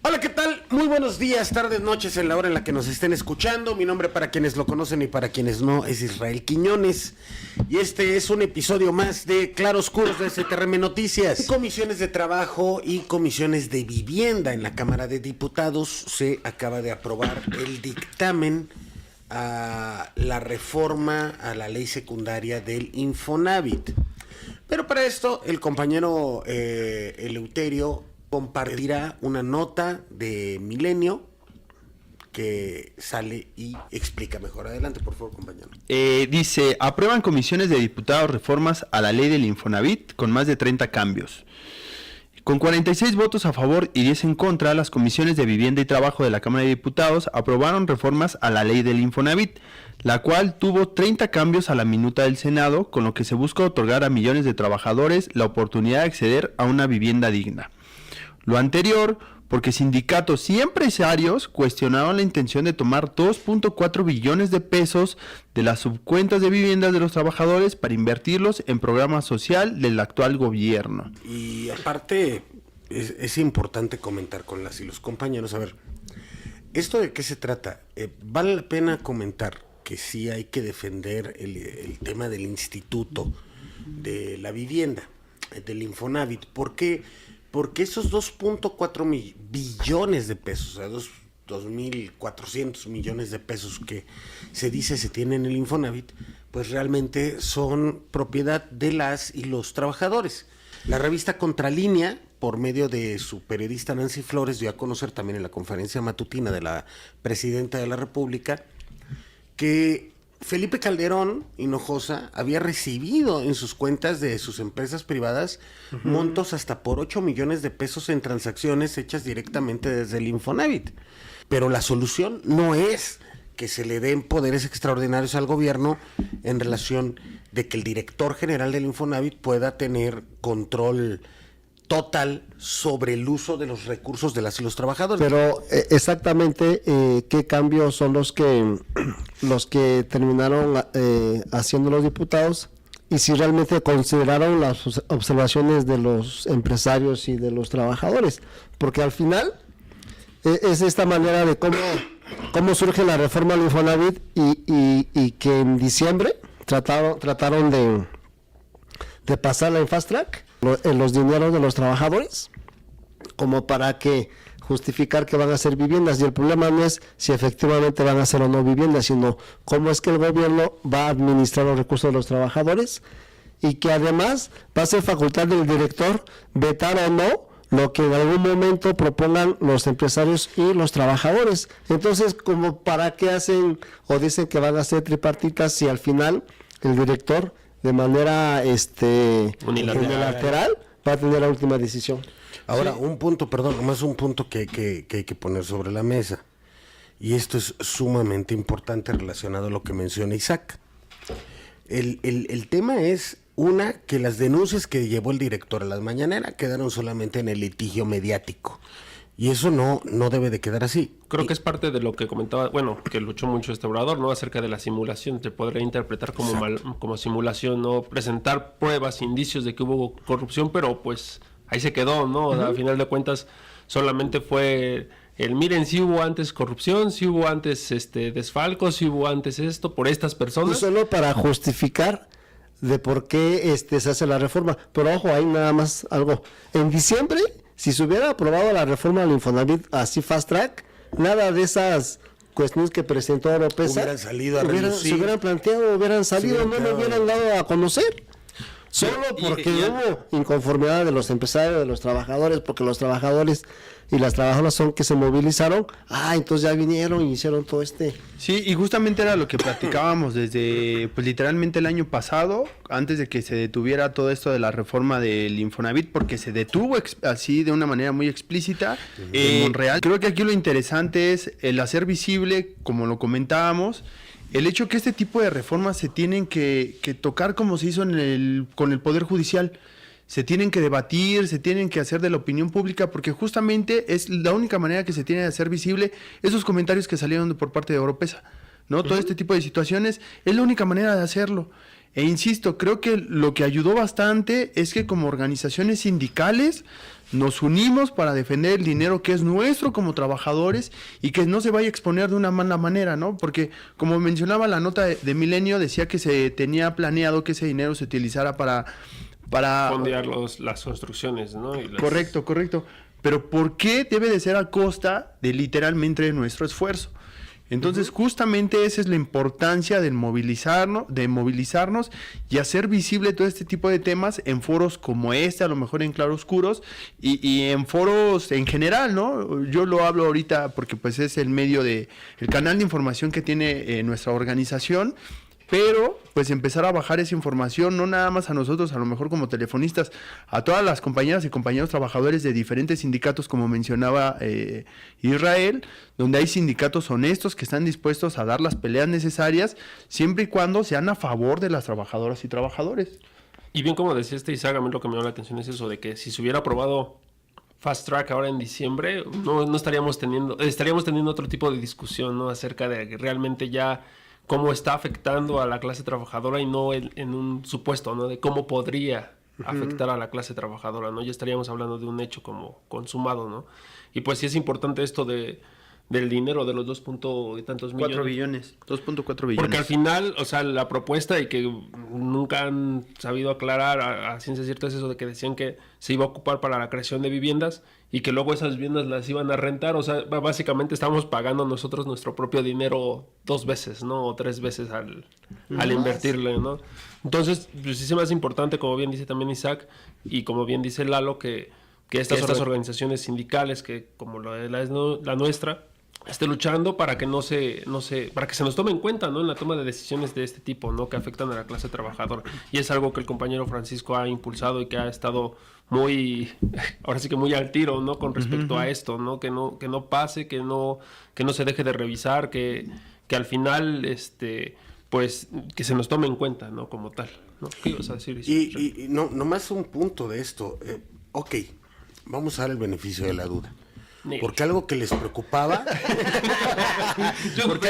Hola, ¿qué tal? Muy buenos días, tardes, noches, en la hora en la que nos estén escuchando. Mi nombre, para quienes lo conocen y para quienes no, es Israel Quiñones. Y este es un episodio más de Claroscuros de STRM Noticias. Comisiones de trabajo y comisiones de vivienda en la Cámara de Diputados se acaba de aprobar el dictamen a la reforma a la ley secundaria del Infonavit. Pero para esto, el compañero Eleuterio compartirá una nota de Milenio que sale y explica mejor. Adelante, por favor, compañero. Dice, aprueban comisiones de diputados reformas a la ley del Infonavit con más de 30 cambios. Con 46 votos a favor y 10 en contra, las comisiones de vivienda y trabajo de la Cámara de Diputados aprobaron reformas a la ley del Infonavit, la cual tuvo 30 cambios a la minuta del Senado, con lo que se busca otorgar a millones de trabajadores la oportunidad de acceder a una vivienda digna. Lo anterior, porque sindicatos y empresarios cuestionaron la intención de tomar 2.4 billones de pesos de las subcuentas de viviendas de los trabajadores para invertirlos en programa social del actual gobierno. Y aparte, es importante comentar con las y los compañeros, a ver, ¿esto de qué se trata? Vale la pena comentar que sí hay que defender el tema del instituto de la vivienda, del Infonavit. ¿Por qué? Porque esos 2.4 billones de pesos, o sea, 2.400 millones de pesos que se dice se tienen en el Infonavit, pues realmente son propiedad de las y los trabajadores. La revista Contralínea, por medio de su periodista Nancy Flores, dio a conocer también en la conferencia matutina de la Presidenta de la República que Felipe Calderón Hinojosa había recibido en sus cuentas de sus empresas privadas montos hasta por 8 millones de pesos en transacciones hechas directamente desde el Infonavit. Pero la solución no es que se le den poderes extraordinarios al gobierno en relación de que el director general del Infonavit pueda tener control total sobre el uso de los recursos de las y los trabajadores. Pero exactamente qué cambios son los que terminaron haciendo los diputados, y si realmente consideraron las observaciones de los empresarios y de los trabajadores, porque al final es esta manera de cómo surge la reforma del Infonavit y que en diciembre trataron de pasarla en fast track en los dineros de los trabajadores, como para que justificar que van a ser viviendas, y el problema no es si efectivamente van a ser o no viviendas, sino cómo es que el gobierno va a administrar los recursos de los trabajadores, y que además va a ser facultad del director vetar o no lo que en algún momento propongan los empresarios y los trabajadores. Entonces, como para qué hacen o dicen que van a ser tripartitas si al final el director de manera unilateral va a tener la última decisión. Ahora, Sí. un punto que hay que poner sobre la mesa, y esto es sumamente importante relacionado a lo que menciona Isaac. El tema es, que las denuncias que llevó el director a las mañaneras quedaron solamente en el litigio mediático, y eso no debe de quedar así. Creo que es parte de lo que comentaba, bueno, que luchó mucho este orador, ¿no? Acerca de la simulación. Te podría interpretar como simulación, ¿no? Presentar pruebas, indicios de que hubo corrupción, pero pues ahí se quedó, ¿no? A final de cuentas, solamente fue miren, si hubo antes corrupción, si hubo antes desfalcos, si hubo antes esto, por estas personas. Y solo para justificar de por qué se hace la reforma. Pero ojo, hay nada más algo. En diciembre, si se hubiera aprobado la reforma del Infonavit así fast track, nada de esas cuestiones que presentó Oropesa Hubieran salido a relucir. se hubieran planteado, hubieran salido, no lo hubieran dado a conocer. Solo porque hubo inconformidad de los empresarios, de los trabajadores, porque los trabajadores y las trabajadoras son que se movilizaron. Entonces ya vinieron y hicieron todo Sí, y justamente era lo que platicábamos desde, pues literalmente el año pasado, antes de que se detuviera todo esto de la reforma del Infonavit, porque se detuvo así de una manera muy explícita en Monreal. Creo que aquí lo interesante es el hacer visible, como lo comentábamos, el hecho que este tipo de reformas se tienen que tocar como se hizo con el Poder Judicial. Se tienen que debatir, se tienen que hacer de la opinión pública, porque justamente es la única manera que se tiene de hacer visible esos comentarios que salieron por parte de Oropesa. ¿no? Todo este tipo de situaciones es la única manera de hacerlo. E insisto, creo que lo que ayudó bastante es que como organizaciones sindicales nos unimos para defender el dinero que es nuestro como trabajadores y que no se vaya a exponer de una mala manera, ¿no? Porque como mencionaba la nota de Milenio, decía que se tenía planeado que ese dinero se utilizara para fondear las construcciones, ¿no? Correcto. Pero ¿por qué debe de ser a costa de literalmente nuestro esfuerzo? Entonces, justamente esa es la importancia de movilizarnos y hacer visible todo este tipo de temas en foros como este, a lo mejor en claroscuros, y en foros en general, ¿no? Yo lo hablo ahorita porque pues es el medio el canal de información que tiene nuestra organización, pero pues empezar a bajar esa información, no nada más a nosotros, a lo mejor como telefonistas, a todas las compañeras y compañeros trabajadores de diferentes sindicatos, como mencionaba Israel, donde hay sindicatos honestos que están dispuestos a dar las peleas necesarias, siempre y cuando sean a favor de las trabajadoras y trabajadores. Y bien, como decía Isaac, a mí lo que me llama la atención es eso de que si se hubiera aprobado Fast Track ahora en diciembre, no estaríamos teniendo otro tipo de discusión, ¿no? Acerca de que realmente ya cómo está afectando a la clase trabajadora y no en un supuesto, ¿no? De cómo podría afectar a la clase trabajadora, ¿no? Ya estaríamos hablando de un hecho como consumado, ¿no? Y pues sí es importante esto del dinero, de los 2.tantos millones. 2.4 billones. Porque al final, o sea, la propuesta y que nunca han sabido aclarar a ciencia cierta es eso de que decían que se iba a ocupar para la creación de viviendas y que luego esas viviendas las iban a rentar. O sea, básicamente estamos pagando nosotros nuestro propio dinero 2 veces, ¿no? O 3 veces al invertirle, ¿no? Entonces, pues sí se me hace importante, como bien dice también Isaac, y como bien dice Lalo, que estas otras organizaciones sindicales, que como la nuestra, esté luchando para que para que se nos tome en cuenta, ¿no? En la toma de decisiones de este tipo, ¿no? Que afectan a la clase trabajadora. Y es algo que el compañero Francisco ha impulsado y que ha estado ahora sí que muy al tiro, ¿no? Con respecto a esto, ¿no? Que no pase, que no se deje de revisar, que al final, pues, que se nos tome en cuenta, ¿no? Como tal, ¿no? ¿Qué ibas a decir? Y nomás un punto de esto. Ok, vamos a dar el beneficio de la duda. Porque algo que les preocupaba... Yo porque